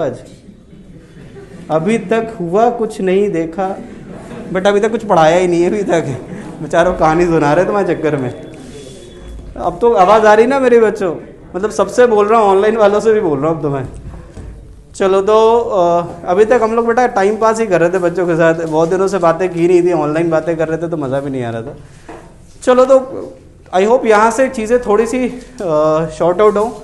आज अभी तक हुआ कुछ नहीं देखा, बट अभी तक कुछ पढ़ाया ही नहीं है अभी तक। बेचारों कहानी सुना रहे तुम्हारे चक्कर में। अब तो आवाज़ आ रही ना मेरे बच्चों, मतलब सबसे बोल रहा हूँ, ऑनलाइन वालों से भी बोल रहा हूँ अब तो मैं। चलो तो अभी तक हम लोग बेटा टाइम पास ही कर रहे थे बच्चों के साथ, बहुत दिनों से बातें की नहीं थी, ऑनलाइन बातें कर रहे थे तो मज़ा भी नहीं आ रहा था। चलो तो आई होप यहाँ से चीज़ें थोड़ी सी शॉर्ट आउट हो।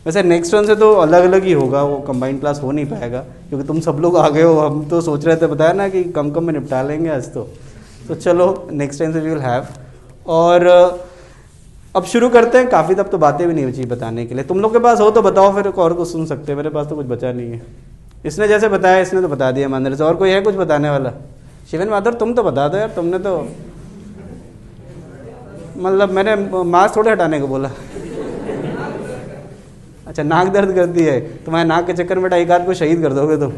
वैसे नेक्स्ट वन से तो अलग अलग ही होगा, वो कंबाइंड क्लास हो नहीं पाएगा क्योंकि तुम सब लोग आ गए हो। हम तो सोच रहे थे, बताया ना कि कम कम में निपटा लेंगे आज तो चलो नेक्स्ट टाइम से वी विल हैव। और अब शुरू करते हैं। काफ़ी तब तो बातें भी नहीं बची बताने के लिए। तुम लोग के पास हो तो बताओ, फिर और कुछ सुन सकते हैं। मेरे पास तो कुछ बचा नहीं है। इसने जैसे बताया इसने तो बता दिया मंदिर से। और कोई है कुछ बताने वाला? शिवन माधर तुम तो बता दो यार, तुमने तो मतलब मैंने मास्क थोड़े हटाने को बोला। अच्छा नाक दर्द करती है तुम्हारे, नाक के चक्कर में बेटा एक आध को शहीद कर दोगे तुम।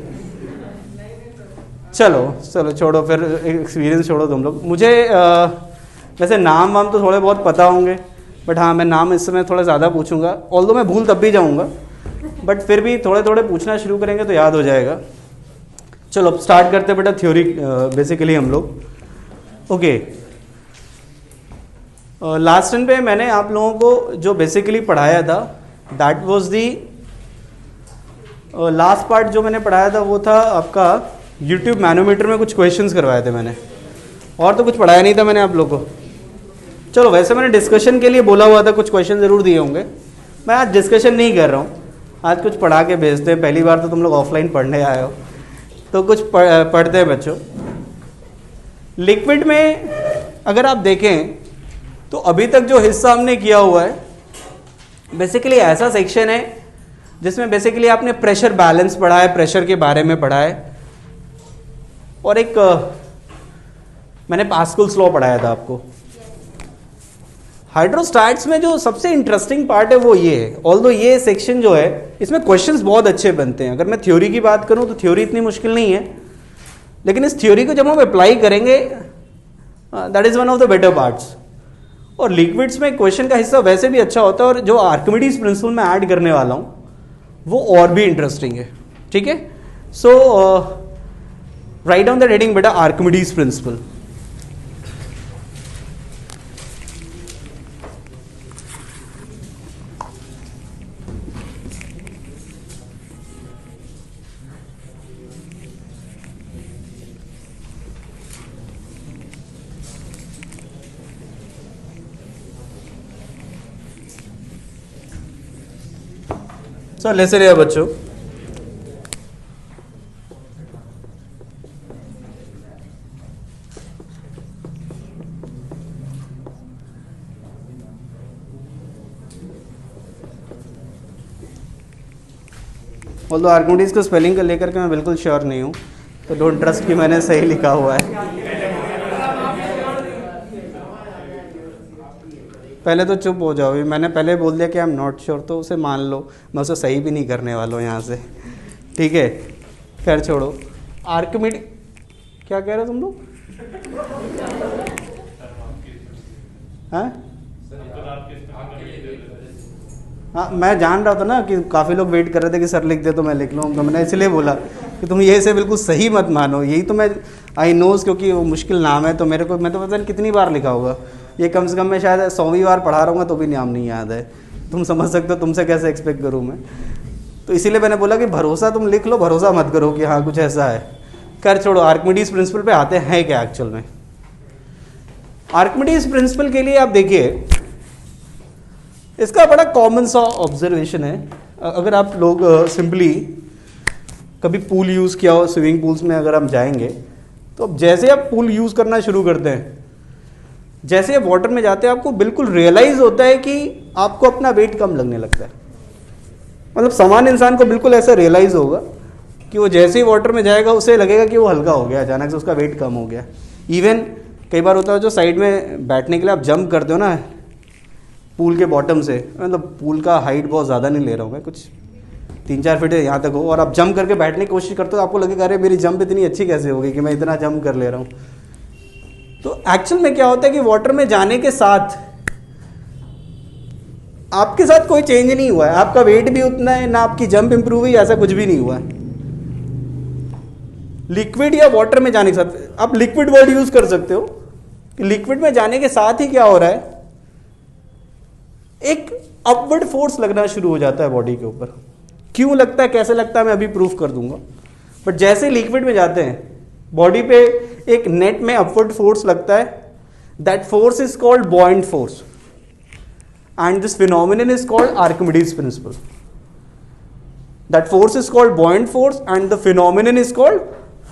चलो चलो छोड़ो, फिर एक्सपीरियंस छोड़ो तुम लोग। मुझे वैसे नाम वाम तो थोड़े बहुत पता होंगे, बट हाँ मैं नाम इस समय थोड़ा ज़्यादा पूछूंगा। ऑल्दो मैं भूल तब भी जाऊंगा, बट फिर भी थोड़े थोड़े पूछना शुरू करेंगे तो याद हो जाएगा। चलो अब स्टार्ट करते हैं बेटा थ्योरी बेसिकली हम लोग। ओके, लास्ट टाइम पे मैंने आप लोगों को जो बेसिकली पढ़ाया था, that was the last part जो मैंने पढ़ाया था वो था आपका यूट्यूब मैनोमीटर में कुछ क्वेश्चंस करवाए थे मैंने, और तो कुछ पढ़ाया नहीं था मैंने आप लोगों को। चलो वैसे मैंने डिस्कशन के लिए बोला हुआ था, कुछ क्वेश्चन ज़रूर दिए होंगे। मैं आज डिस्कशन नहीं कर रहा हूँ, आज कुछ पढ़ा के भेजते हैं। पहली बार तो तुम लोग ऑफलाइन पढ़ने आए हो तो कुछ पढ़ते हैं बच्चों। लिक्विड में अगर आप देखें तो अभी तक जो हिस्सा हमने किया हुआ है बेसिकली ऐसा सेक्शन है जिसमें बेसिकली आपने प्रेशर बैलेंस पढ़ा है, प्रेशर के बारे में पढ़ा है, और एक मैंने पास्कल्स लॉ पढ़ाया था आपको। हाइड्रोस्टैट्स में जो सबसे इंटरेस्टिंग पार्ट है वो ये है। ऑल्दो ये सेक्शन जो है इसमें क्वेश्चंस बहुत अच्छे बनते हैं। अगर मैं थ्योरी की बात करूं तो थ्योरी इतनी मुश्किल नहीं है, लेकिन इस थ्योरी को जब हम अप्लाई करेंगे that is one of the better parts. और लिक्विड्स में क्वेश्चन का हिस्सा वैसे भी अच्छा होता है, और जो आर्किमिडीज प्रिंसिपल मैं ऐड करने वाला हूं वो और भी इंटरेस्टिंग है। ठीक है, सो राइट डाउन द हेडिंग बेटा, आर्किमिडीज प्रिंसिपल। सर लेसे रहे बच्चों, ऑल्दो आर्किमिडीज को स्पेलिंग को लेकर के मैं बिल्कुल श्योर नहीं हूँ, तो डोंट ट्रस्ट कि मैंने सही लिखा हुआ है। पहले तो चुप हो जाओ, मैंने पहले बोल दिया कि आई एम नॉट श्योर, तो उसे मान लो। मैं उसे सही भी नहीं करने वाला हूँ यहाँ से, ठीक है। खैर छोड़ो। आर्किमिडीज क्या कह रहे हो तुम लोग? हाँ हाँ, मैं जान रहा था ना कि काफ़ी लोग वेट कर रहे थे कि सर लिख दे तो मैं लिख लूँ, तो मैंने इसलिए बोला कि तुम ये से बिल्कुल सही मत मानो। यही तो मैं आई नोज़, क्योंकि वो मुश्किल नाम है तो मेरे को, मैं तो पता नहीं कितनी बार लिखा होगा ये, कम से कम मैं शायद 100वीं बार पढ़ा रहा हूँ तो भी नाम नहीं याद है। तुम समझ सकते हो तुमसे कैसे एक्सपेक्ट करूँ मैं, तो इसीलिए मैंने बोला कि भरोसा तुम लिख लो, भरोसा मत करो कि हाँ कुछ ऐसा है। खैर छोड़ो, आर्किमिडीज प्रिंसिपल पे आते हैं क्या एक्चुअल में। आर्किमिडीज प्रिंसिपल के लिए आप देखिए, इसका बड़ा कॉमन सा ऑब्जर्वेशन है। अगर आप लोग सिंपली कभी पूल यूज़ किया हो, स्विमिंग पूल्स में अगर हम जाएंगे तो अब जैसे आप पूल यूज़ करना शुरू करते हैं, जैसे आप वाटर में जाते हैं, आपको बिल्कुल रियलाइज होता है कि आपको अपना वेट कम लगने लगता है। मतलब सामान्य इंसान को बिल्कुल ऐसा रियलाइज होगा कि वो जैसे ही वाटर में जाएगा उसे लगेगा कि वो हल्का हो गया, अचानक से उसका वेट कम हो गया। इवन कई बार होता है जो साइड में बैठने के लिए आप जंप करते हो ना पूल के बॉटम से, मतलब पूल का हाइट बहुत ज़्यादा नहीं ले रहा हूँ मैं, कुछ 3-4 फीट यहाँ तक हो, और आप जंप करके बैठने की कोशिश करते हो, आपको लगेगा अरे मेरी जंप इतनी अच्छी कैसे हो गई कि मैं इतना जंप कर ले रहा हूँ। तो एक्चुअल में क्या होता है कि वाटर में जाने के साथ आपके साथ कोई चेंज नहीं हुआ है, आपका वेट भी उतना है, ना आपकी जंप इंप्रूव हुई, ऐसा कुछ भी नहीं हुआ है। लिक्विड या वाटर में जाने के साथ, आप लिक्विड वर्ड यूज कर सकते हो कि लिक्विड में जाने के साथ ही क्या हो रहा है, एक अपवर्ड फोर्स लगना शुरू हो जाता है बॉडी के ऊपर। क्यों लगता है, कैसे लगता है, मैं अभी प्रूफ कर दूंगा। बट जैसे लिक्विड में जाते हैं बॉडी पे एक नेट में अपवर्ड फोर्स लगता है, that force is called buoyant force and this phenomenon is called Archimedes principle. That force is called buoyant force and the phenomenon is called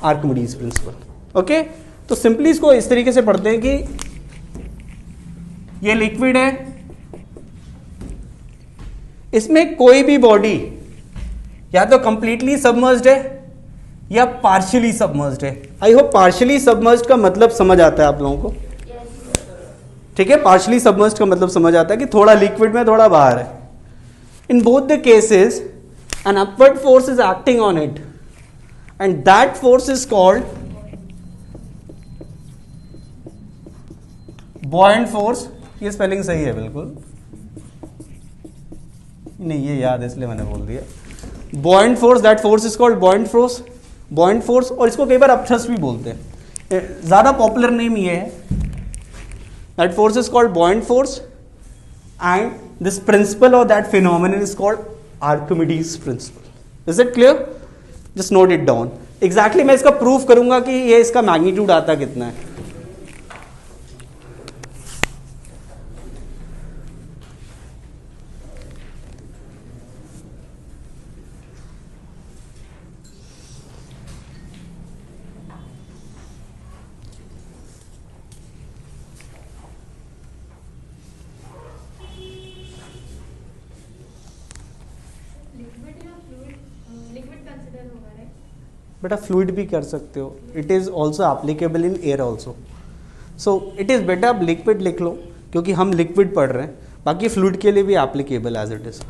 Archimedes principle. Okay? तो simply इसको इस तरीके से पढ़ते हैं कि ये लिक्विड है, इसमें कोई भी बॉडी या तो कंप्लीटली सबमर्ज्ड है या पार्शियली सबमर्ज्ड है। आई होप पार्शियली सबमर्ज्ड का मतलब समझ आता है आप लोगों को, ठीक है। पार्शली सबमर्ज्ड का मतलब समझ आता है कि थोड़ा लिक्विड में थोड़ा बाहर है। In both the cases an upward force is acting on it and that force is called buoyant force. ये स्पेलिंग सही है बिल्कुल, नहीं ये याद है इसलिए मैंने बोल दिया। Buoyant force, that force is called buoyant force, buoyant force. और इसको कई बार अपथ्रस्ट भी बोलते हैं, ज्यादा पॉपुलर नेम ये है। That force is called buoyant force and this principle or that phenomenon is called Archimedes principle. Is it clear? Just note it down. Exactly मैं इसका proof करूंगा कि ये इसका magnitude आता कितना है। बेटा फ्लूइड भी कर सकते हो, it is also applicable in air also. So it is better आप लिक्विड लिख लो क्योंकि हम लिक्विड पढ़ रहे हैं, बाकी फ्लूइड के लिए भी applicable as it is.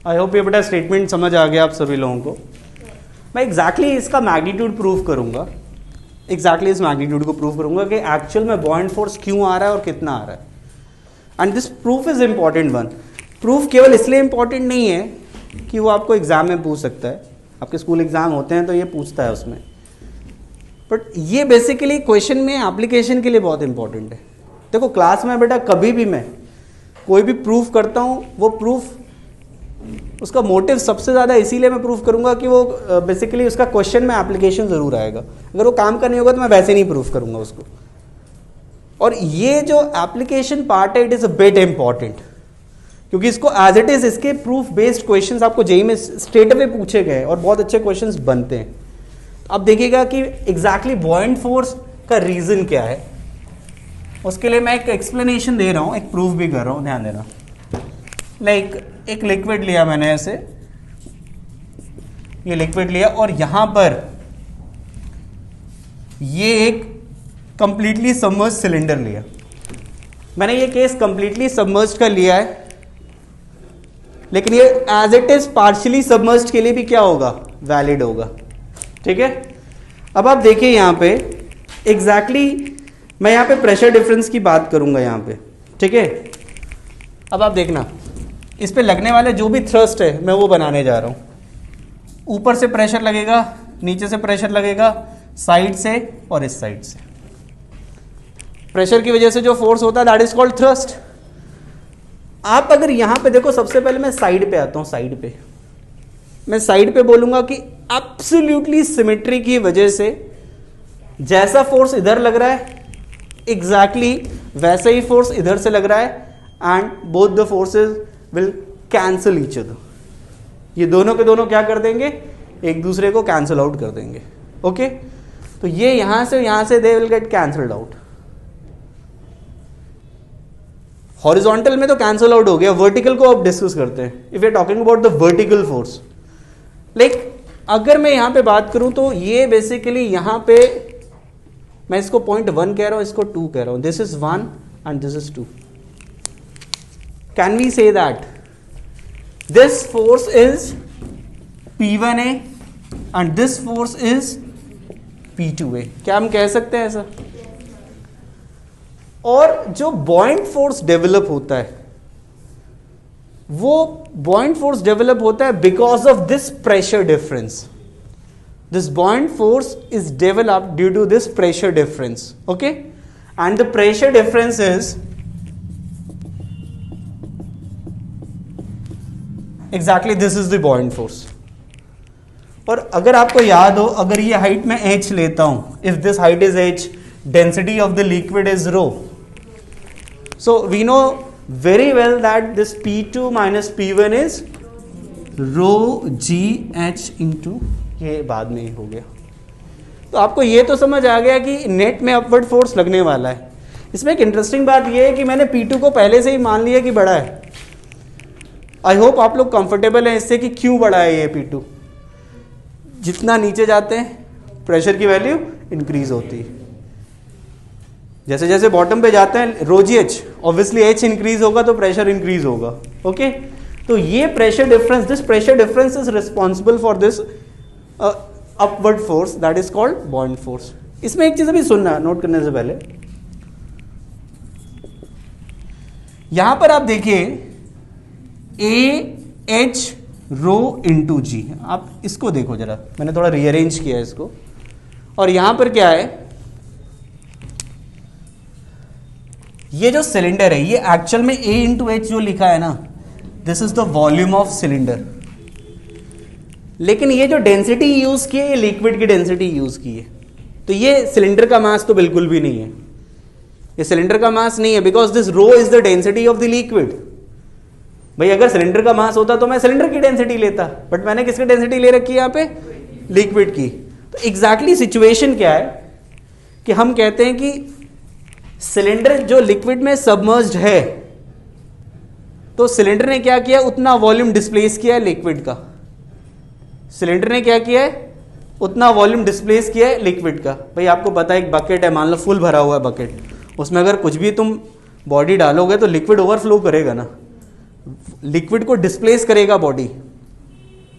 I hope ये बेटा स्टेटमेंट समझ आ गया आप सभी लोगों को। मैं एग्जैक्टली इसका मैग्नीट्यूड प्रूफ करूंगा, एग्जैक्टली इस मैग्नीट्यूड को प्रूफ करूंगा कि एक्चुअल में बॉयंट फोर्स क्यों आ रहा है और कितना आ रहा है। And this proof is important one. Proof केवल इसलिए इंपॉर्टेंट नहीं है कि वो आपको एग्जाम में पूछ सकता है, आपके स्कूल एग्जाम होते हैं तो ये पूछता है उसमें, बट ये बेसिकली क्वेश्चन में एप्लीकेशन के लिए बहुत इंपॉर्टेंट है। देखो क्लास में बेटा कभी भी मैं कोई भी प्रूफ करता हूँ, वो प्रूफ उसका मोटिव सबसे ज़्यादा इसीलिए मैं प्रूफ करूंगा कि वो बेसिकली उसका क्वेश्चन में एप्लीकेशन ज़रूर आएगा। अगर वो काम का नहीं होगा तो मैं वैसे नहीं प्रूफ करूंगा उसको। और ये जो एप्लीकेशन पार्ट है it is a bit important, क्योंकि इसको एज इट इज़ इसके प्रूफ बेस्ड क्वेश्चंस आपको जेईई में स्ट्रेट अवे पूछे गए और बहुत अच्छे क्वेश्चंस बनते हैं। तो आप देखिएगा कि एग्जैक्टली बॉयंट फोर्स का रीज़न क्या है, उसके लिए मैं एक एक्सप्लेनेशन दे रहा हूँ, एक प्रूफ भी कर रहा हूँ, ध्यान देना। लाइक एक लिक्विड लिया मैंने ऐसे, ये लिक्विड लिया और यहां पर ये एक कंप्लीटली सबमर्ज्ड सिलेंडर लिया। मैंने ये केस कंप्लीटली सबमर्ज्ड का लिया है, लेकिन ये as it is partially submerged के लिए भी क्या होगा, वैलिड होगा। ठीक है, अब आप देखिए यहां पे एग्जैक्टली मैं यहां पे प्रेशर डिफरेंस की बात करूंगा यहां पे। ठीक है, अब आप देखना इस पे लगने वाले जो भी थ्रस्ट है मैं वो बनाने जा रहा हूं। ऊपर से प्रेशर लगेगा, नीचे से प्रेशर लगेगा, साइड से और इस साइड से। प्रेशर की वजह से जो फोर्स होता है दैट इज कॉल्ड थ्रस्ट। आप अगर यहां पे देखो, सबसे पहले मैं साइड पे आता हूं। साइड पे मैं साइड पे बोलूंगा कि एब्सोल्युटली सिमेट्री की वजह से जैसा फोर्स इधर लग रहा है एग्जैक्टली वैसा ही फोर्स इधर से लग रहा है, and both the forces will cancel each other, ये दोनों के दोनों क्या कर देंगे, एक दूसरे को कैंसल आउट कर देंगे। ओके, तो ये यहां से they will get cancelled out. Horizontal में तो कैंसल आउट हो गया, वर्टिकल को अब डिस्कस करते हैं। If you are talking about the vertical force, like अगर मैं यहां पे बात करूं तो ये बेसिकली यहां पे मैं इसको 0.1 कह रहा हूं, इसको 2 कह रहा हूं, this is 1 and this is 2। Can we say that this force is P1A and this force is P2A? क्या हम कह सकते हैं ऐसा? और जो बॉइंट फोर्स डेवलप होता है, वो बॉइंट फोर्स डेवलप होता है because of this pressure difference. This buoyant force is developed due to this pressure difference. Okay, and the pressure difference is exactly this is the buoyant force. और अगर आपको याद हो, अगर ये हाइट मैं h लेता हूं, if this height is h, density of the liquid is rho, so we know very well that this P2 minus P1 is rho GH into, ये बाद में ही हो गया। तो आपको ये तो समझ आ गया कि नेट में अपवर्ड फोर्स लगने वाला है। इसमें एक इंटरेस्टिंग बात ये है कि मैंने P2 को पहले से ही मान लिया कि बड़ा है। आई होप आप लोग कंफर्टेबल हैं इससे कि क्यों बड़ा है ये P2। जितना नीचे जाते हैं प्रेशर की वैल्यू इंक्रीज होती है, जैसे जैसे बॉटम पे जाते हैं rho G H, obviously H increase होगा तो प्रेशर इंक्रीज होगा। ओके, तो ये pressure difference, this pressure difference is responsible for this upward force that is called buoyant force. इसमें एक चीज अभी सुनना, नोट करने से पहले, यहां पर आप देखिए ए एच रो इंटू जी, आप इसको देखो जरा, मैंने थोड़ा रीअरेंज किया है इसको, और यहां पर क्या है, ये जो सिलेंडर है ये एक्चुअल में A इंटू एच जो लिखा है ना, this is the volume of cylinder. लेकिन ये जो डेंसिटी यूज की है, ये लिक्विड की डेंसिटी यूज की है, तो ये सिलेंडर का मास तो बिल्कुल भी नहीं है, ये सिलेंडर का मास नहीं है, because this rho is the density of the liquid. भाई अगर सिलेंडर का मास होता तो मैं सिलेंडर की डेंसिटी लेता, बट मैंने किसकी डेंसिटी ले रखी है यहाँ पे, लिक्विड की। तो एग्जैक्टली सिचुएशन क्या है कि हम कहते हैं कि सिलेंडर जो लिक्विड में सबमर्ज्ड है, तो सिलेंडर ने क्या किया, उतना वॉल्यूम डिस्प्लेस किया है लिक्विड का। सिलेंडर ने क्या किया है, उतना वॉल्यूम डिस्प्लेस किया है लिक्विड का। भाई आपको पता है एक बकेट है, मान लो फुल भरा हुआ है बकेट, उसमें अगर कुछ भी तुम बॉडी डालोगे तो लिक्विड ओवरफ्लो करेगा ना, लिक्विड को डिस्प्लेस करेगा बॉडी।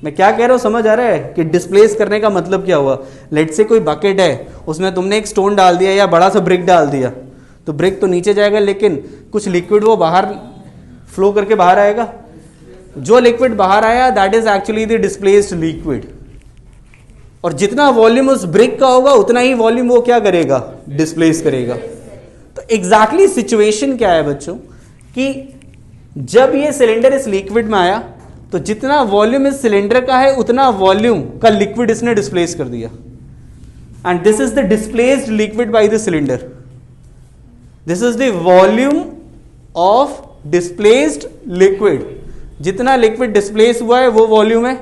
मैं क्या कह रहा हूं समझ आ रहा है कि डिस्प्लेस करने का मतलब क्या हुआ? लेट से कोई बकेट है, उसमें तुमने एक स्टोन डाल दिया या बड़ा सा ब्रिक डाल दिया, तो ब्रिक तो नीचे जाएगा, लेकिन कुछ लिक्विड वो बाहर फ्लो करके बाहर आएगा। जो लिक्विड बाहर आया that is actually the displaced liquid, और जितना वॉल्यूम उस ब्रिक का होगा उतना ही वॉल्यूम वो क्या करेगा, डिस्प्लेस करेगा। तो एग्जैक्टली सिचुएशन क्या है बच्चों कि जब ये सिलेंडर इस लिक्विड में आया तो जितना वॉल्यूम इस सिलेंडर का है उतना वॉल्यूम का लिक्विड इसने डिस्प्लेस कर दिया, and this is the displaced liquid by the cylinder. This is the volume of displaced liquid. जितना लिक्विड डिस्प्लेस हुआ है वो वॉल्यूम है,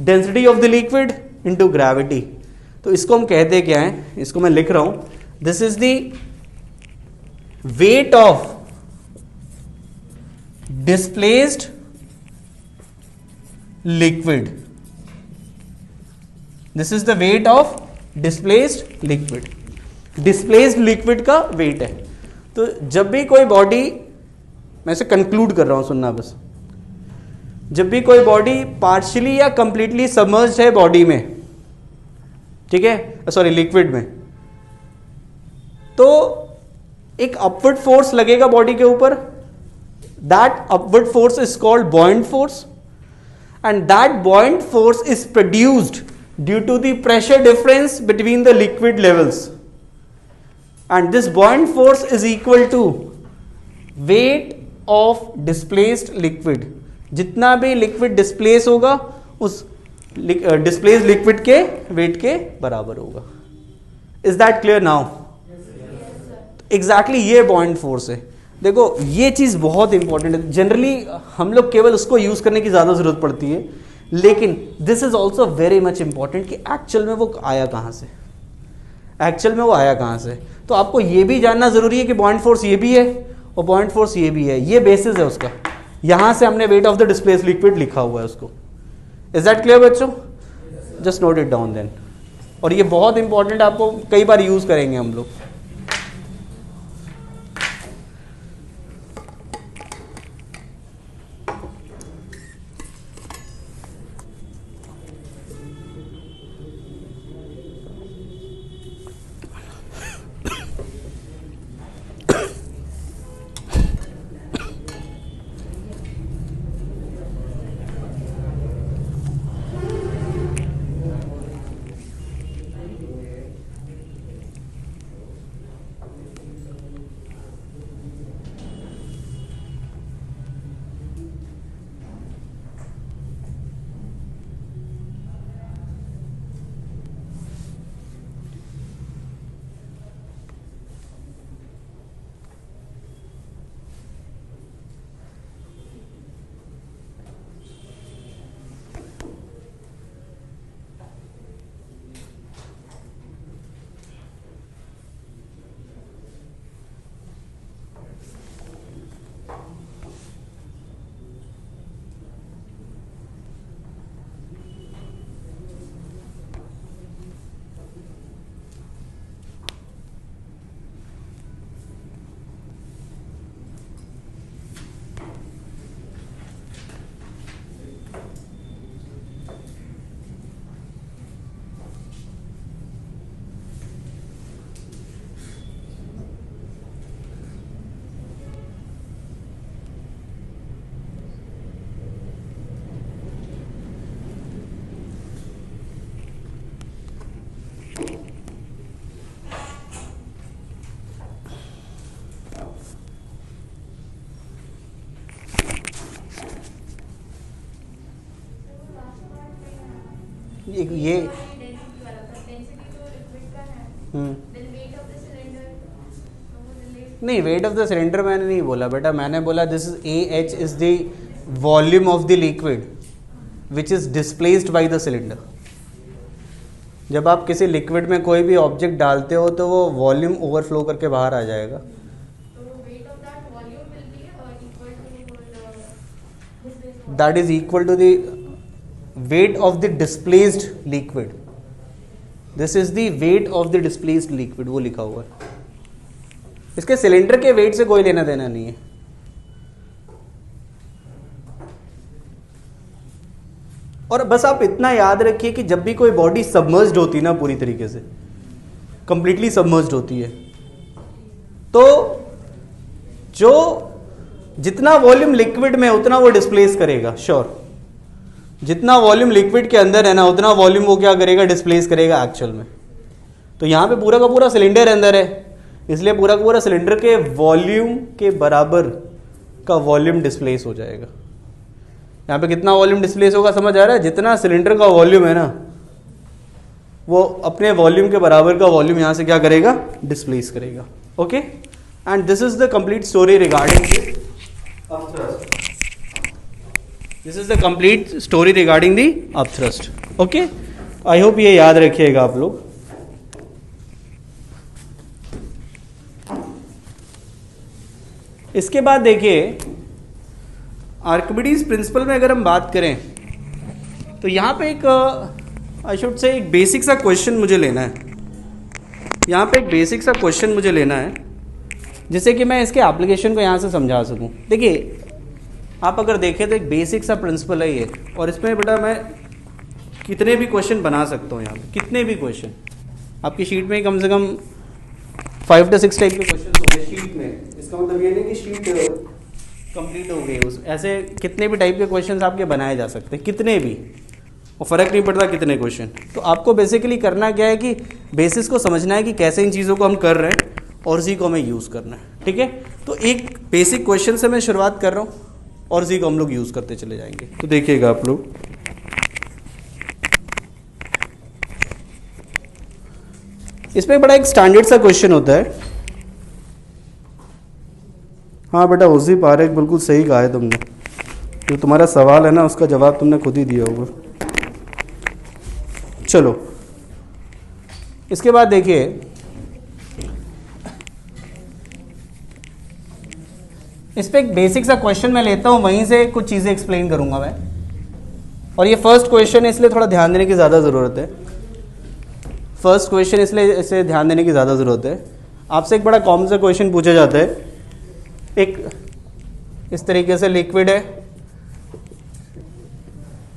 density of the liquid into gravity. तो इसको हम कहते क्या है, इसको मैं लिख रहा हूं, this is the weight of displaced liquid. This is the weight of displaced liquid. Displaced liquid का वेट है। तो जब भी कोई बॉडी, मैं इसे कंक्लूड कर रहा हूं, सुनना बस, जब भी कोई बॉडी पार्शियली या कंप्लीटली सबमर्ज्ड है बॉडी में, ठीक है, सॉरी लिक्विड में, तो एक अपवर्ड फोर्स लगेगा बॉडी के ऊपर। That upward force is called buoyant force, and that buoyant force is produced due to the pressure difference between the liquid levels, and this buoyant force is equal to weight of displaced liquid. जितना भी liquid displace होगा उस displace liquid के wait के बराबर होगा। Is that clear now? Exactly ये buoyant force है। देखो ये चीज़ बहुत इंपॉर्टेंट है, जनरली हम लोग केवल उसको यूज़ करने की ज़्यादा ज़रूरत पड़ती है, लेकिन this is also very much important कि एक्चुअल में वो आया कहाँ से, एक्चुअल में वो आया कहाँ से। तो आपको ये भी जानना ज़रूरी है कि पॉइंट फोर्स ये भी है और पॉइंट फोर्स ये भी है, ये बेसिस है उसका। यहाँ से हमने weight of the displaced liquid लिखा हुआ है उसको। इज दैट क्लियर बच्चों? Just note it down then. और ये बहुत इंपॉर्टेंट, आपको कई बार यूज़ करेंगे हम लोग। ये नहीं, वेट ऑफ द सिलेंडर मैंने नहीं बोला बेटा, मैंने बोला this is AH is the volume of the liquid which is displaced by the cylinder. जब आप किसी लिक्विड में कोई भी ऑब्जेक्ट डालते हो तो वो वॉल्यूम ओवरफ्लो करके बाहर आ जाएगा। That is equal to the weight of the displaced liquid. This is the weight of the displaced liquid, वो लिखा हुआ है। इसके सिलेंडर के वेट से कोई लेना देना नहीं है। और बस आप इतना याद रखिए कि जब भी कोई बॉडी सबमर्ज्ड होती है ना, पूरी तरीके से कंप्लीटली सबमर्ज्ड होती है, तो जो जितना वॉल्यूम लिक्विड में उतना वो डिस्प्लेस करेगा। श्योर, जितना वॉल्यूम लिक्विड के अंदर है ना उतना वॉल्यूम वो क्या करेगा, डिस्प्लेस करेगा एक्चुअल में। तो यहाँ पे पूरा का पूरा सिलेंडर अंदर है, इसलिए पूरा का पूरा सिलेंडर के वॉल्यूम के बराबर का वॉल्यूम डिस्प्लेस हो जाएगा। यहाँ पे कितना वॉल्यूम डिस्प्लेस होगा समझ आ रहा है? जितना सिलेंडर का वॉल्यूम है ना वो अपने वॉल्यूम के बराबर का वॉल्यूम यहाँ से क्या करेगा, डिस्प्लेस करेगा। Okay, and this is the complete story regarding This is the complete story regarding the upthrust. Okay, I hope ये याद रखिएगा आप लोग। इसके बाद देखिए आर्किमिडीज प्रिंसिपल में अगर हम बात करें तो यहाँ पे एक आई शुड से एक बेसिक सा क्वेश्चन मुझे लेना है। यहाँ पे एक बेसिक सा क्वेश्चन मुझे लेना है जिससे कि मैं इसके एप्लीकेशन को यहाँ से समझा सकूँ। देखिए आप अगर देखें तो एक बेसिक सा प्रिंसिपल है ये, और इसमें बेटा मैं कितने भी क्वेश्चन बना सकता हूँ। यहाँ पे कितने भी क्वेश्चन आपकी शीट में कम से कम 5 से 6 टाइप के क्वेश्चन हो गए शीट में। इसका मतलब ये नहीं कि शीट कंप्लीट हो गई, उस ऐसे कितने भी टाइप के क्वेश्चन आपके बनाए जा सकते हैं, कितने भी, और फ़र्क नहीं पड़ता कितने क्वेश्चन। तो आपको बेसिकली करना क्या है कि बेसिस को समझना है कि कैसे इन चीज़ों को हम कर रहे हैं और उसी को हमें यूज़ करना है। ठीक है, तो एक बेसिक क्वेश्चन से मैं शुरुआत कर रहा हूँ और उसी को हम लोग यूज़ करते चले जाएंगे। तो देखिएगा आप लोग, इसमें बड़ा एक स्टैंडर्ड सा क्वेश्चन होता है। हाँ बेटा, उसी पारे बिल्कुल सही कहा है तुमने। जो तुम्हारा सवाल है ना उसका जवाब तुमने खुद ही दिया होगा। चलो इसके बाद देखिए, इस पे एक बेसिक सा क्वेश्चन मैं लेता हूं, वहीं से कुछ चीजें एक्सप्लेन करूंगा मैं। और ये फर्स्ट क्वेश्चन है इसलिए थोड़ा ध्यान देने की ज़्यादा ज़रूरत है। फर्स्ट क्वेश्चन इसलिए इसे ध्यान देने की ज़्यादा ज़रूरत है। आपसे एक बड़ा कॉमन सा क्वेश्चन पूछा जाता है, एक इस तरीके से लिक्विड है,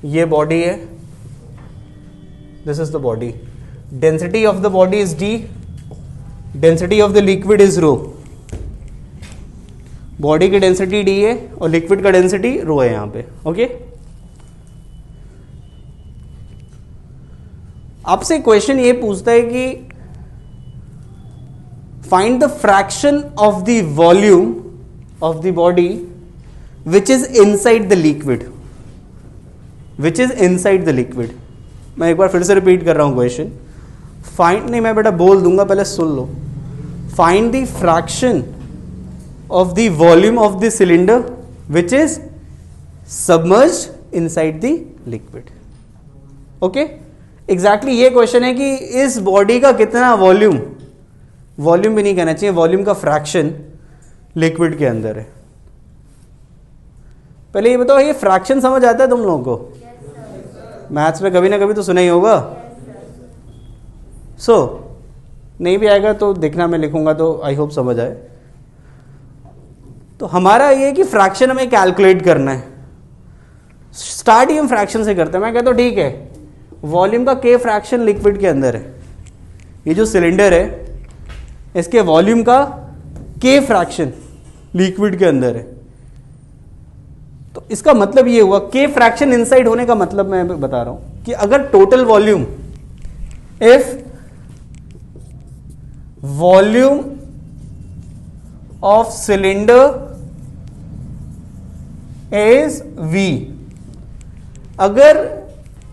ये बॉडी है, this is the body, density of the body is D, density of the liquid is rho. Body की डेंसिटी डी है और लिक्विड का डेंसिटी रो है यहां पे। ओके, आपसे क्वेश्चन ये पूछता है कि find the fraction of the volume of the body which is inside the liquid, which is inside the liquid. मैं एक बार फिर से रिपीट कर रहा हूं क्वेश्चन। फाइंड नहीं, मैं बेटा बोल दूंगा, पहले सुन लो। Find the fraction of the volume of the cylinder which is submerged inside the liquid. Okay, exactly ये क्वेश्चन है कि इस बॉडी का कितना वॉल्यूम, वॉल्यूम भी नहीं कहना चाहिए, वॉल्यूम का फ्रैक्शन लिक्विड के अंदर है। पहले ये बताओ, ये फ्रैक्शन समझ आता है तुम लोगों को? मैथ्स में कभी ना कभी तो सुना ही होगा। सो नहीं भी आएगा तो देखना, मैं लिखूंगा तो आई होप समझ आए। तो हमारा ये है कि फ्रैक्शन हमें कैलकुलेट करना है। स्टार्ट ही हम फ्रैक्शन से करते हैं। मैं कहता हूँ ठीक है, वॉल्यूम का के फ्रैक्शन लिक्विड के अंदर है। ये जो सिलेंडर है इसके वॉल्यूम का के फ्रैक्शन लिक्विड के अंदर है। तो इसका मतलब ये हुआ, के फ्रैक्शन इनसाइड होने का मतलब मैं बता रहा हूं कि अगर total volume, if volume of cylinder is V, अगर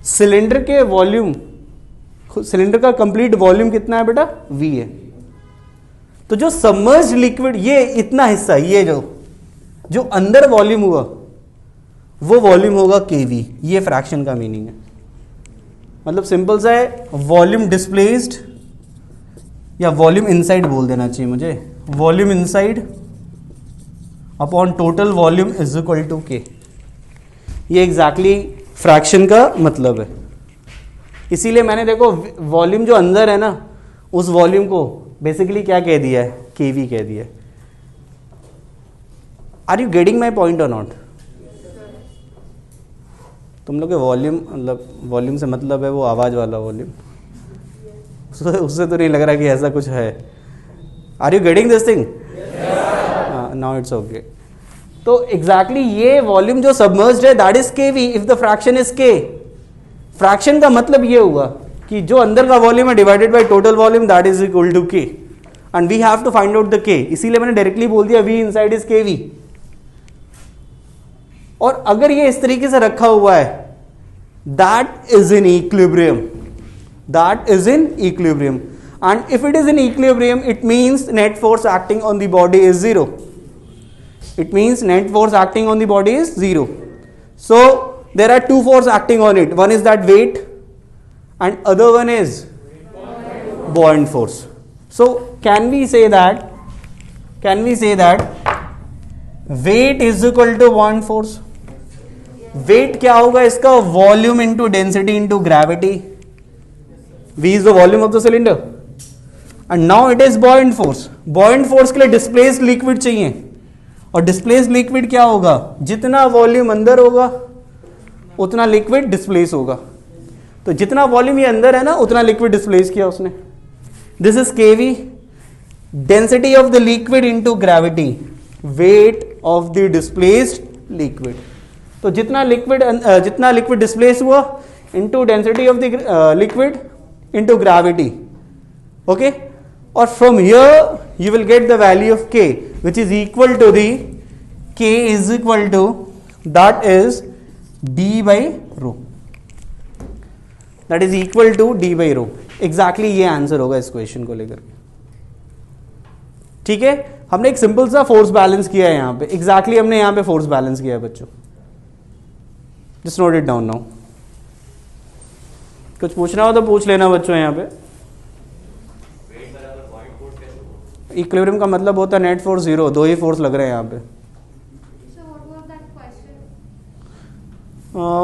सिलेंडर के वॉल्यूम, सिलेंडर का कंप्लीट वॉल्यूम कितना है बेटा? V है। तो जो सबमर्ज्ड लिक्विड, ये इतना हिस्सा, ये जो अंदर वॉल्यूम हुआ वो वॉल्यूम होगा kV। ये फ्रैक्शन का मीनिंग है। मतलब सिंपल सा है, वॉल्यूम डिस्प्लेस्ड या वॉल्यूम इनसाइड बोल देना चाहिए मुझे, volume inside upon total volume is equal to K। ये एग्जैक्टली फ्रैक्शन का मतलब है। इसीलिए मैंने देखो वॉल्यूम जो अंदर है ना, उस वॉल्यूम को बेसिकली क्या कह दिया है? kV कह दिया है। Are you getting my point और नॉट? तुम लोग के वॉल्यूम, मतलब वॉल्यूम से मतलब है वो आवाज वाला वॉल्यूम, उससे तो नहीं लग रहा कि ऐसा कुछ है। Are you getting this thing? Now it's okay. तो एग्जैक्टली ये वॉल्यूम जो सबमर्ज्ड है that is kV if the fraction is K। Fraction का मतलब ये हुआ कि जो अंदर का वॉल्यूम है divided by total volume that is equal to K, and we have to find out the K। इसीलिए मैंने डायरेक्टली बोल दिया V इनसाइड इज kV। और अगर ये इस तरीके से रखा हुआ है, that is in equilibrium, that is in equilibrium, and if it is in equilibrium it means net force acting on the body is zero. It means net force acting on the body is zero. So there are two forces acting on it. One is that weight and other one is buoyant force. So can we say that weight is equal to buoyant force? Weight क्या होगा इसका? Volume into density into gravity. V is the volume of the cylinder. And now it is buoyant force. Buoyant force के लिए displaced liquid चाहिए, और displace liquid क्या होगा? जितना वॉल्यूम अंदर होगा उतना लिक्विड डिस्प्लेस होगा। तो जितना वॉल्यूम ये अंदर है ना, उतना लिक्विड डिस्प्लेस किया उसने। This is kV, density of the liquid into gravity, weight of the displaced liquid. तो जितना लिक्विड डिस्प्लेस हुआ into density of the liquid into gravity. Okay, और from here you will get the value of K, which is equal to the K is equal to, that is D by rho, that is equal to D by rho। exactly ये answer होगा इस question को लेकर। ठीक है, हमने एक simple सा फोर्स बैलेंस किया है यहाँ पे, एग्जैक्टली हमने यहाँ पे फोर्स बैलेंस किया है बच्चों, just note it down now. कुछ पूछना हो तो पूछ लेना बच्चों यहाँ पे। इक्विलिब्रियम का मतलब होता है नेट फोर्स जीरो, दो ही फोर्स लग रहे हैं यहाँ पे।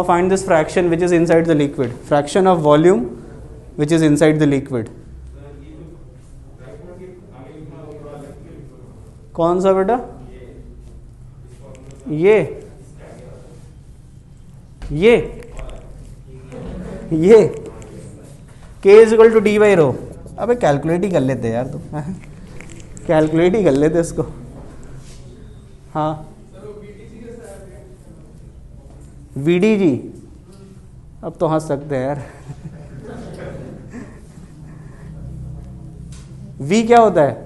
Find this fraction which is inside the liquid, fraction of volume which is inside the liquid। कौन सा बेटा? ये K is equal to D by rho. अबे कैलकुलेट ही कर लेते यार तुम, कैलकुलेट ही कर लेते इसको। हाँ VDG, अब तो हंस सकते हैं यार। V क्या होता है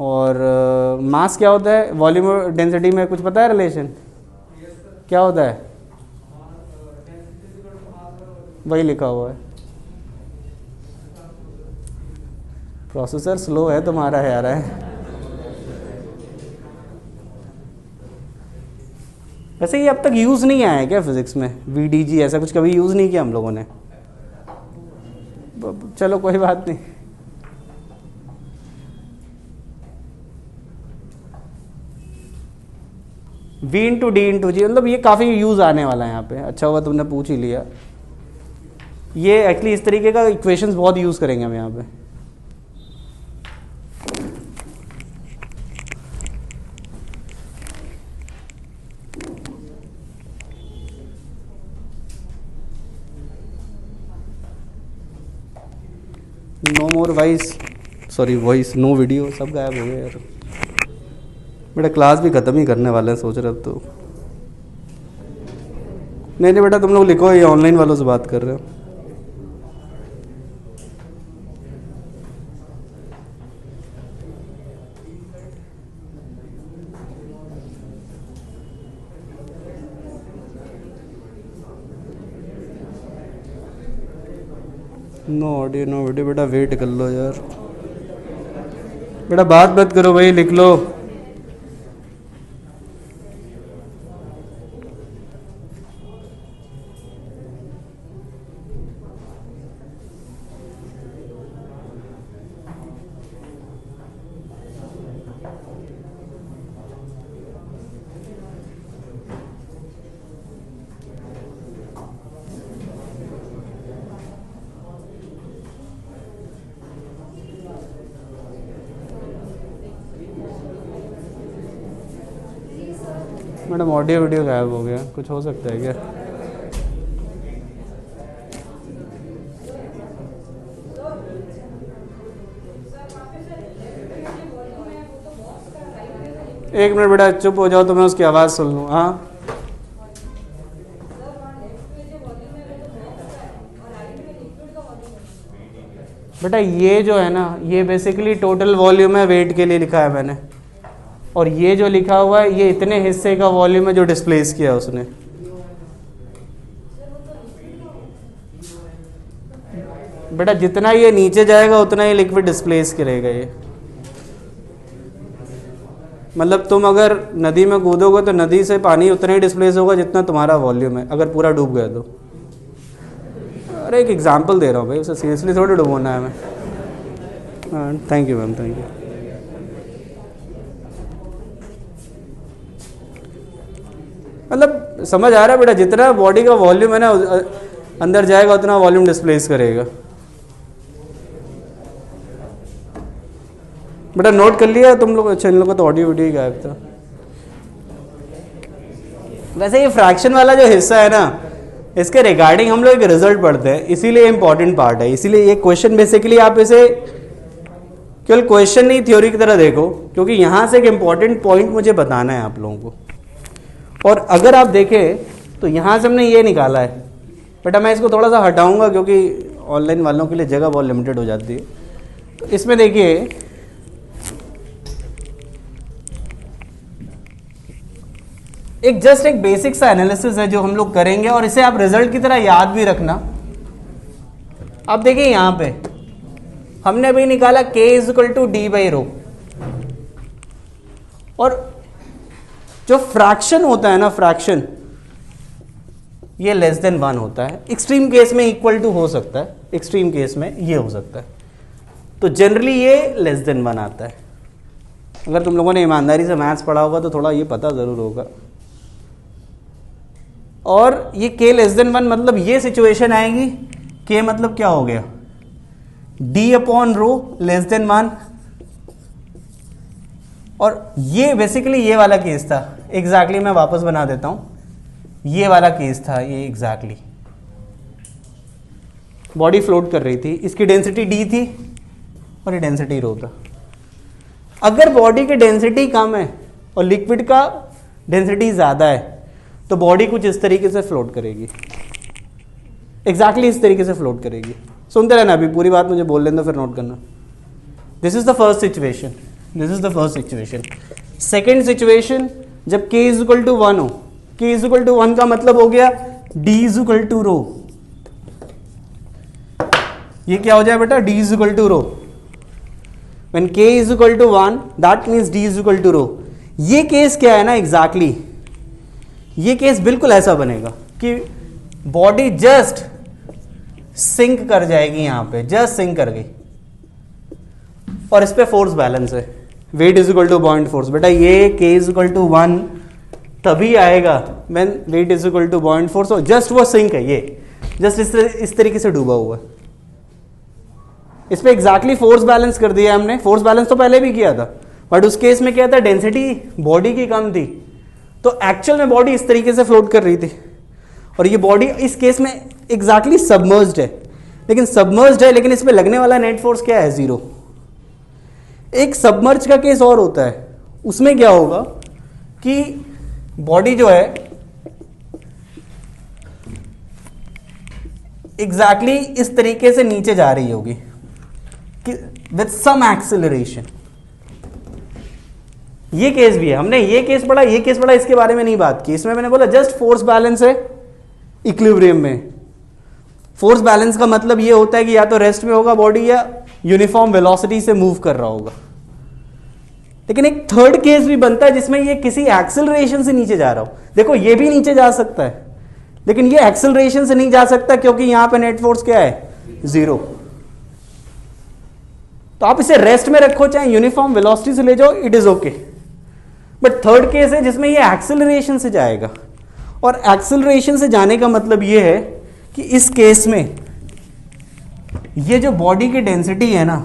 और मास क्या होता है? वॉल्यूम और डेंसिटी में कुछ पता है रिलेशन? क्या होता है? वही लिखा हुआ है। प्रोसेसर स्लो है तुम्हारा यार है। वैसे ये अब तक यूज़ नहीं आया है क्या फिजिक्स में? VDG ऐसा कुछ कभी यूज़ नहीं किया हम लोगों ने। चलो कोई बात नहीं। V इंटू डी इंटू जी, मतलब ये काफ़ी यूज़ आने वाला है यहाँ पे। अच्छा हुआ तुमने पूछ ही लिया। ये एक्चुअली इस तरीके का इक्वेशंस बहुत यूज़ करेंगे हम यहाँ पे। No more voice, sorry voice, no video, सब गायब हो गए यार। बेटा क्लास भी ख़त्म ही करने वाले हैं सोच रहे अब तो। नहीं बेटा तुम लोग लिखो, ये ऑनलाइन वालों से बात कर रहे हो। नो ऑडियो नो वीडियो, बेटा वेट कर लो यार, बेटा बात मत करो भाई, लिख लो। मैडम ऑडियो वीडियो गायब हो गया, कुछ हो सकता है क्या? एक मिनट बेटा चुप हो जाओ तो मैं उसकी आवाज़ सुन लूँ। हाँ बेटा ये जो है ना, ये बेसिकली टोटल वॉल्यूम है, वेट के लिए लिखा है मैंने। और ये जो लिखा हुआ है ये इतने हिस्से का वॉल्यूम है जो डिस्प्लेस किया उसने। बेटा जितना ये नीचे जाएगा उतना ही लिक्विड डिस्प्लेस करेगा ये। मतलब तुम अगर नदी में कूदोगे तो नदी से पानी उतना ही डिस्प्लेस होगा जितना तुम्हारा वॉल्यूम है, अगर पूरा डूब गया तो। अरे एक एग्जांपल दे रहा हूँ भाई, उसे सीरियसली थोड़ी डुबोना है मैं। हाँ thank you ma'am, thank you. मतलब समझ आ रहा है बेटा, जितना बॉडी का वॉल्यूम है ना अंदर जाएगा उतना वॉल्यूम डिस्प्लेस करेगा। बेटा नोट कर लिया तुम लोग? अच्छा इन लोगों का तो ऑडियो वीडियो ही गायब था। वैसे ये फ्रैक्शन वाला जो हिस्सा है ना, इसके रिगार्डिंग हम लोग एक रिजल्ट पढ़ते हैं, इसीलिए इंपॉर्टेंट पार्ट है। इसीलिए ये क्वेश्चन बेसिकली आप इसे केवल क्वेश्चन नहीं थ्योरी की तरह देखो, क्योंकि यहाँ से एक इंपॉर्टेंट पॉइंट मुझे बताना है आप लोगों को। और अगर आप देखें तो यहाँ से हमने ये निकाला है। बेटा मैं इसको थोड़ा सा हटाऊंगा क्योंकि ऑनलाइन वालों के लिए जगह बहुत लिमिटेड हो जाती है। तो इसमें देखिए एक जस्ट एक बेसिक सा एनालिसिस है जो हम लोग करेंगे, और इसे आप रिजल्ट की तरह याद भी रखना। अब देखिए यहाँ पे हमने अभी निकाला k is equal to D by rho, और जो फ्रैक्शन होता है ना, फ्रैक्शन ये लेस देन 1 होता है। एक्सट्रीम केस में इक्वल टू हो सकता है, एक्सट्रीम केस में ये हो सकता है, तो जनरली ये लेस देन 1 आता है। अगर तुम लोगों ने ईमानदारी से मैथ्स पढ़ा होगा तो थोड़ा ये पता ज़रूर होगा। और ये k लेस देन 1 मतलब ये सिचुएशन आएगी, k मतलब क्या हो गया, d upon rho less than 1, और ये बेसिकली ये वाला केस था एग्जैक्टली। मैं वापस बना देता हूं, ये वाला केस था ये एग्जैक्टली। बॉडी फ्लोट कर रही थी, इसकी डेंसिटी d थी और ये डेंसिटी रो था। अगर बॉडी की डेंसिटी कम है और लिक्विड का डेंसिटी ज़्यादा है तो बॉडी कुछ इस तरीके से फ्लोट करेगी, एग्जैक्टली इस तरीके से फ्लोट करेगी। सुनते रहना, अभी पूरी बात मुझे बोल लेना फिर नोट करना। This is the first situation, this is the first situation. Second situation, जब k इज इक्वल टू 1 हो, k इज इक्वल टू 1 का मतलब हो गया d is equal to rho. ये क्या हो जाए बेटा, d is equal to rho. When k is equal to 1, that means d is equal to rho। ये केस क्या है ना एग्जैक्टली, ये केस बिल्कुल ऐसा बनेगा कि बॉडी जस्ट सिंक कर जाएगी, यहां पे जस्ट सिंक कर गई, और इस पे फोर्स बैलेंस है, weight is equal to buoyant force. बेटा ये k इज इक्वल टू 1 तभी आएगा when weight is equal to buoyant force, और जस्ट वो सिंक है, ये जस्ट इस तरीके से डूबा हुआ है। इस पे एग्जैक्टली फोर्स बैलेंस कर दिया हमने। फोर्स बैलेंस तो पहले भी किया था, बट उस केस में क्या था, डेंसिटी बॉडी की कम थी, तो एक्चुअल में बॉडी इस तरीके से फ्लोट कर रही थी, और ये बॉडी इस केस में एग्जैक्टली सबमर्ज्ड है। लेकिन सबमर्ज्ड है, लेकिन इसमें लगने वाला नेट फोर्स क्या है, 0। एक सबमर्ज का केस और होता है, उसमें क्या होगा कि बॉडी जो है एग्जैक्टली इस तरीके से नीचे जा रही होगी विथ सम एक्सेलरेशन। ये केस भी है, हमने ये केस पढ़ा, ये केस पढ़ा, इसके बारे में नहीं बात की। इसमें मैंने बोला जस्ट फोर्स बैलेंस है इक्विलिब्रियम में। फोर्स बैलेंस का मतलब ये होता है कि या तो रेस्ट में होगा बॉडी या यूनिफॉर्म वेलोसिटी से मूव कर रहा होगा। लेकिन एक थर्ड केस भी बनता है जिसमें ये किसी एक्सेलरेशन से नीचे जा रहा हो। देखो ये भी नीचे जा सकता है, लेकिन ये एक्सेलरेशन से नहीं जा सकता क्योंकि यहां पे नेट फोर्स क्या है, 0। तो आप इसे रेस्ट में रखो चाहे यूनिफॉर्म वेलोसिटी से ले जाओ, it is okay. But third case है जिसमें ये एक्सेलरेशन से जाएगा, और एक्सेलरेशन से जाने का मतलब ये है कि इस केस में ये जो बॉडी की डेंसिटी है ना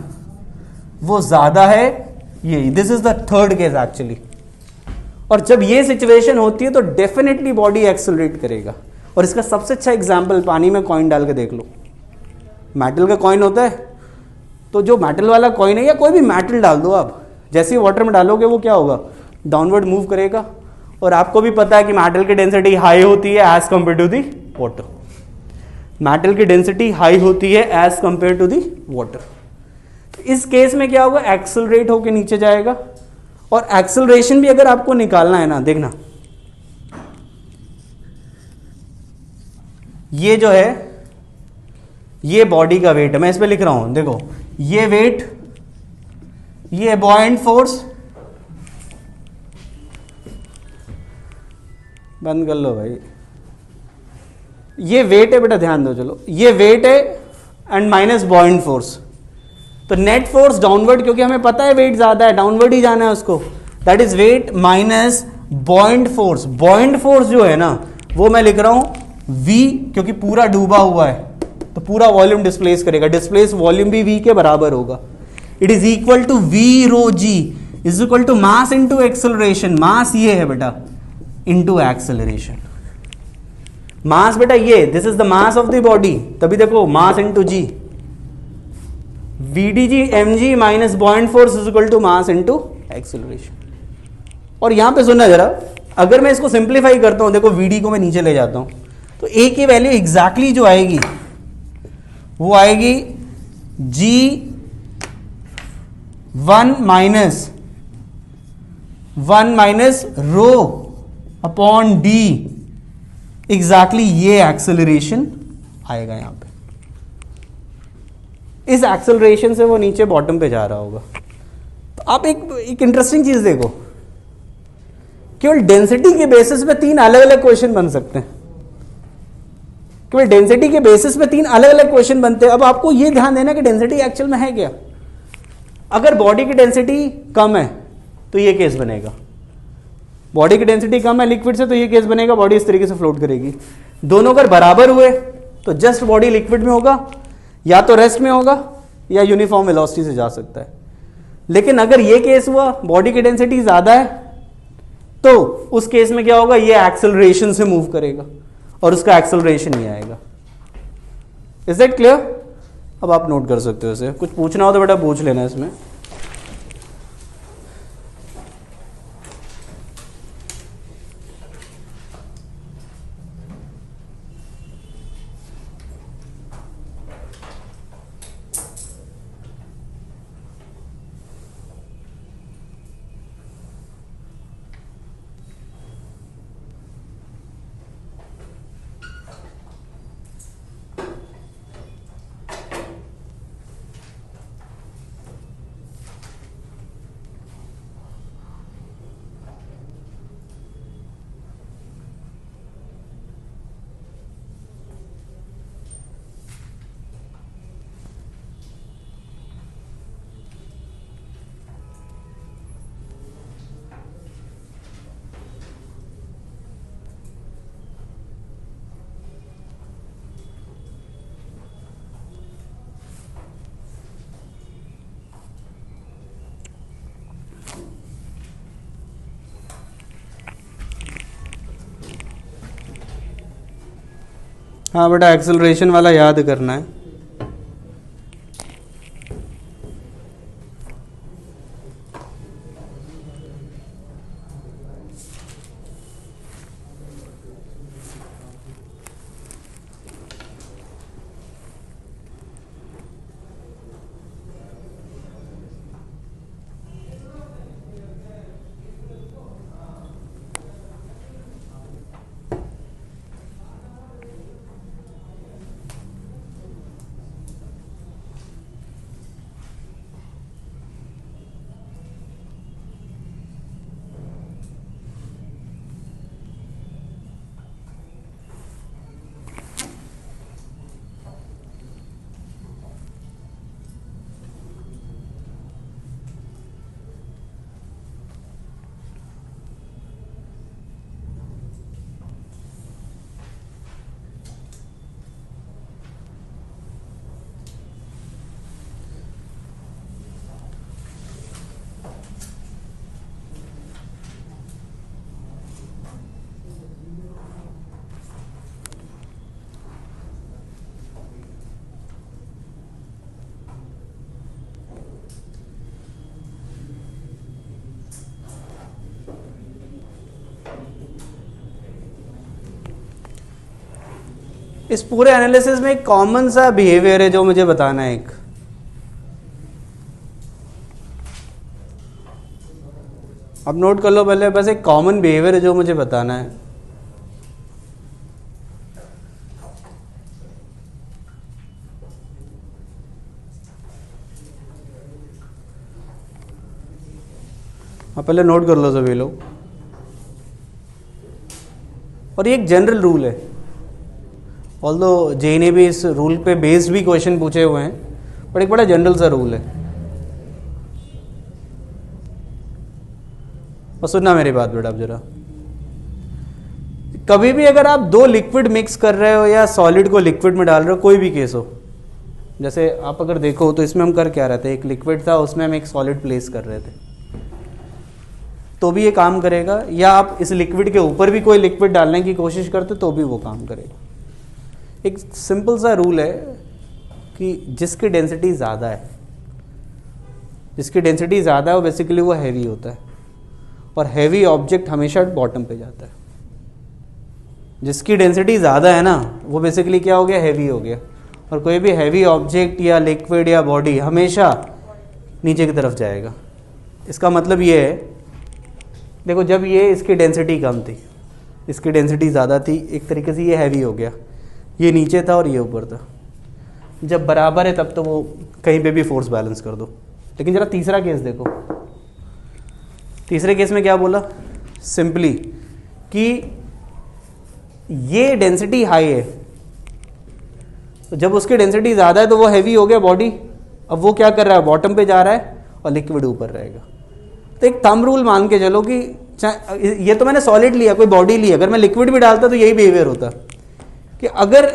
वो ज्यादा है, ये this is the third case actually. और जब ये सिचुएशन होती है तो डेफिनेटली बॉडी एक्सेलरेट करेगा। और इसका सबसे अच्छा एग्जांपल, पानी में कॉइन डाल के देख लो। मेटल का कॉइन होता है, तो जो मेटल वाला कॉइन है या कोई भी मेटल डाल दो आप, जैसे ही वाटर में डालोगे वो क्या होगा, डाउनवर्ड मूव करेगा। और आपको भी पता है कि मेटल की डेंसिटी हाई होती है as compare to the water. Metal की डेंसिटी हाई होती है as compare to the water. इस केस में क्या होगा, एक्सेलरेट होकर नीचे जाएगा। और एक्सेलरेशन भी अगर आपको निकालना है ना, देखना ये जो है ये बॉडी का वेट है, मैं इस पे लिख रहा हूं, देखो ये वेट, ये बॉयंट फोर्स, बंद कर लो भाई, ये वेट है बेटा, ध्यान दो, चलो ये वेट है एंड माइनस बॉयंट फोर्स। तो नेट फोर्स डाउनवर्ड, क्योंकि हमें पता है वेट ज्यादा है, डाउनवर्ड ही जाना है उसको, that is wait minus buoyant force. Buoyant force जो है ना वो मैं लिख रहा हूं v, क्योंकि पूरा डूबा हुआ है तो पूरा वॉल्यूम डिस्प्लेस करेगा, डिस्प्लेस वॉल्यूम भी v के बराबर होगा। It is equal to v rho g is equal to mass into acceleration. Mass ये है बेटा इंटू एक्सेलरेशन। मास बेटा ये, this is the mass of the body, तभी देखो mass into g, vdg mg minus buoyant force is equal to mass into acceleration. और यहां पे सुनना जरा, अगर मैं इसको सिंप्लीफाई करता हूं, देखो vd को मैं नीचे ले जाता हूं, तो a की वैल्यू एग्जैक्टली जो आएगी वो आएगी g1 minus rho upon d। Exactly ये एक्सेलरेशन आएगा यहां पे। इस एक्सेलरेशन से वो नीचे बॉटम पे जा रहा होगा। तो आप एक इंटरेस्टिंग चीज देखो, केवल डेंसिटी के बेसिस पे 3 अलग अलग क्वेश्चन बन सकते हैं। केवल डेंसिटी के बेसिस पे 3 अलग अलग क्वेश्चन बनते हैं। अब आपको ये ध्यान देना कि डेंसिटी एक्चुअल में है क्या। अगर बॉडी की डेंसिटी कम है तो ये केस बनेगा, बॉडी की डेंसिटी कम है लिक्विड से तो ये केस बनेगा, बॉडी इस तरीके से फ्लोट करेगी। दोनों अगर बराबर हुए तो जस्ट बॉडी लिक्विड में होगा, या तो रेस्ट में होगा या यूनिफॉर्म वेलोसिटी से जा सकता है। लेकिन अगर ये केस हुआ बॉडी की डेंसिटी ज्यादा है तो उस केस में क्या होगा, ये एक्सेलरेशन से मूव करेगा और उसका एक्सेलरेशन ही आएगा। Is that clear? अब आप नोट कर सकते हो इसे, कुछ पूछना हो तो बेटा पूछ लेना इसमें। हाँ बेटा, एक्सेलरेशन वाला याद करना है। इस पूरे एनालिसिस में एक कॉमन सा बिहेवियर है जो मुझे बताना है। एक अब नोट कर लो पहले, बस एक कॉमन बिहेवियर है जो मुझे बताना है। हाँ, पहले नोट कर लो सभी लोग। और ये एक जनरल रूल है, ऑल्दो जे ने भी इस रूल पे बेस्ड भी क्वेश्चन पूछे हुए हैं, पर एक बड़ा जनरल सा रूल है। और सुनना मेरी बात बेटा अब जरा, कभी भी अगर आप 2 लिक्विड मिक्स कर रहे हो या सॉलिड को लिक्विड में डाल रहे हो, कोई भी केस हो, जैसे आप अगर देखो तो इसमें हम कर क्या रहे थे, एक लिक्विड था उसमें हम एक सॉलिड प्लेस कर रहे थे, तो भी ये काम करेगा। या आप इस लिक्विड के ऊपर भी कोई लिक्विड डालने की कोशिश करते तो भी वो काम करेगा। एक सिंपल सा रूल है कि जिसकी डेंसिटी ज़्यादा है, जिसकी डेंसिटी ज़्यादा है वो बेसिकली वो हैवी होता है, और हैवी ऑब्जेक्ट हमेशा बॉटम पे जाता है। जिसकी डेंसिटी ज़्यादा है ना वो बेसिकली क्या हो गया, हैवी हो गया। और कोई भी हैवी ऑब्जेक्ट या लिक्विड या बॉडी हमेशा नीचे की तरफ जाएगा। इसका मतलब ये है, देखो जब ये इसकी डेंसिटी कम थी, इसकी डेंसिटी ज़्यादा थी, एक तरीके से ये हैवी हो गया, ये नीचे था और ये ऊपर था। जब बराबर है तब तो वो कहीं पे भी फोर्स बैलेंस कर दो। लेकिन जरा तीसरा केस देखो, तीसरे केस में क्या बोला, सिंपली कि ये डेंसिटी हाई है, तो जब उसकी डेंसिटी ज़्यादा है तो वो हैवी हो गया बॉडी, अब वो क्या कर रहा है, बॉटम पे जा रहा है और लिक्विड ऊपर रहेगा। तो एक थंब रूल मान के चलो कि ये तो मैंने सॉलिड लिया, कोई बॉडी ली, अगर मैं लिक्विड भी डालता तो यही बिहेवियर होता कि अगर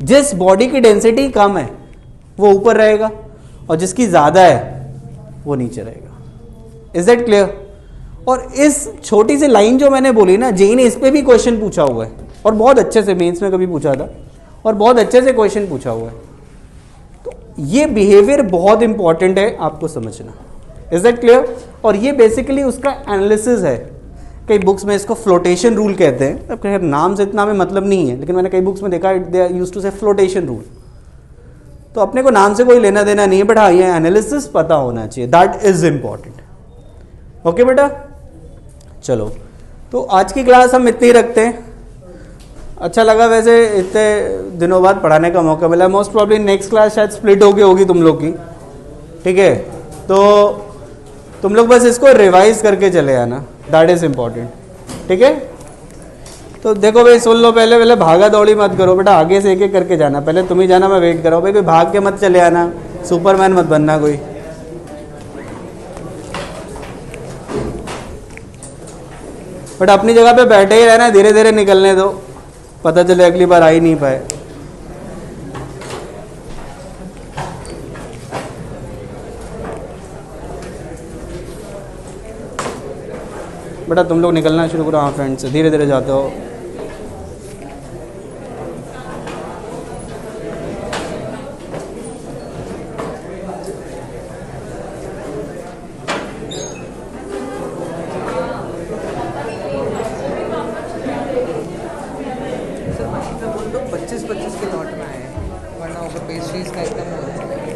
जिस बॉडी की डेंसिटी कम है वो ऊपर रहेगा और जिसकी ज़्यादा है वो नीचे रहेगा। Is that clear? और इस छोटी सी लाइन जो मैंने बोली ना, जेई ने इस पे भी क्वेश्चन पूछा हुआ है और बहुत अच्छे से, मेंस में कभी पूछा था और बहुत अच्छे से क्वेश्चन पूछा हुआ है। तो ये बिहेवियर बहुत इंपॉर्टेंट है आपको समझना। Is that clear? और ये बेसिकली उसका एनालिसिस है। कई बुक्स में इसको फ्लोटेशन रूल कहते हैं, अब खैर नाम से इतना हमें मतलब नहीं है, लेकिन मैंने कई बुक्स में देखा दे यूज टू से फ्लोटेशन रूल। तो अपने को नाम से कोई लेना देना नहीं है, बट हाँ ये एनालिसिस पता होना चाहिए, दैट इज इंपॉर्टेंट। ओके बेटा, चलो तो आज की क्लास हम इतनी ही रखते हैं। अच्छा लगा वैसे, इतने दिनों बाद पढ़ाने का मौका मिला। मोस्ट प्रॉब्ली नेक्स्ट क्लास शायद स्प्लिट होगी तुम लोग की, ठीक है? तो तुम लोग बस इसको रिवाइज करके चले आना, दैट इज इम्पॉर्टेंट, ठीक है? तो देखो भाई, सुन लो, पहले भागा दौड़ी मत करो बेटा, आगे से एक एक करके जाना। पहले तुम ही जाना, मैं वेट कर रहा हूँ भाई, कोई भाग के मत चले आना, सुपरमैन मत बनना कोई। बट अपनी जगह पे बैठे ही रहना, धीरे धीरे निकलने दो, पता चले अगली बार आ ही नहीं पाए। बेटा तुम लोग निकलना शुरू करो। हाँ फ्रेंड्स, धीरे धीरे जाते हो।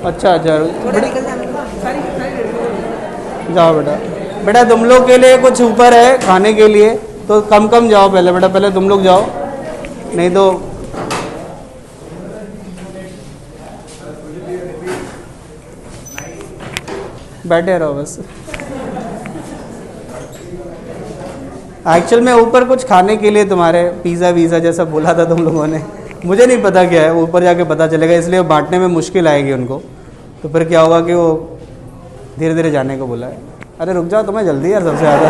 अच्छा जाओ बेटा। बेटा तुम लोग के लिए कुछ ऊपर है खाने के लिए, तो कम कम जाओ पहले बेटा, पहले तुम लोग जाओ, नहीं तो बैठे रहो बस। एक्चुअल में ऊपर कुछ खाने के लिए तुम्हारे पिज़्ज़ा वीज़ा जैसा बोला था तुम लोगों ने, मुझे नहीं पता क्या है, ऊपर जाके पता चलेगा, इसलिए बांटने में मुश्किल आएगी उनको। तो फिर क्या होगा कि वो धीरे धीरे जाने को बोला है। अरे रुक जाओ, तुम्हें जल्दी यार सबसे ज़्यादा।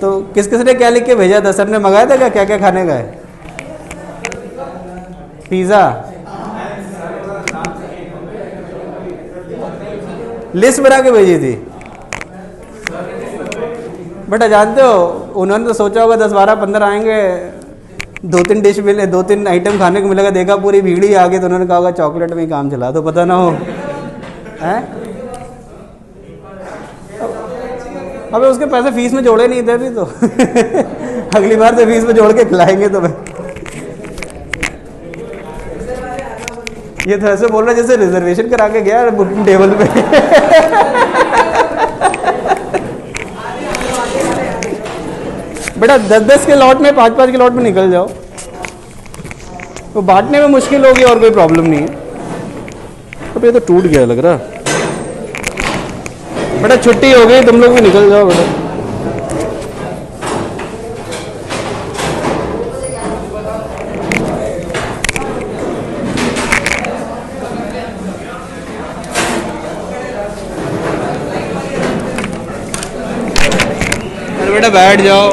तो किस किस ने क्या लिख के भेजा था? सर ने मंगाया था क्या क्या खाने का है? पिज़्ज़ा लिस्ट बना के भेजी थी बेटा। जानते हो उन्होंने तो सोचा होगा 10 12 15 आएंगे, 2-3 डिश मिले, 2-3 आइटम खाने को मिलेगा, देखा पूरी भीड़ ही आ गई, तो उन्होंने कहा होगा चॉकलेट में ही काम चला, तो पता ना हो हैं। अबे उसके पैसे फीस में जोड़े नहीं थे अभी तो। अगली बार से फीस में जोड़ के खिलाएंगे तो। ये तो ऐसे बोल रहा जैसे रिजर्वेशन करा के गया बुकिंग टेबल पे। बेटा 10-10 के लॉट में, 5-5 के लॉट में निकल जाओ, तो बांटने में मुश्किल होगी और कोई प्रॉब्लम नहीं है। अब ये तो टूट गया लग रहा। बेटा छुट्टी हो गई, तुम लोग भी निकल जाओ बेटा। बेटा बैठ जाओ।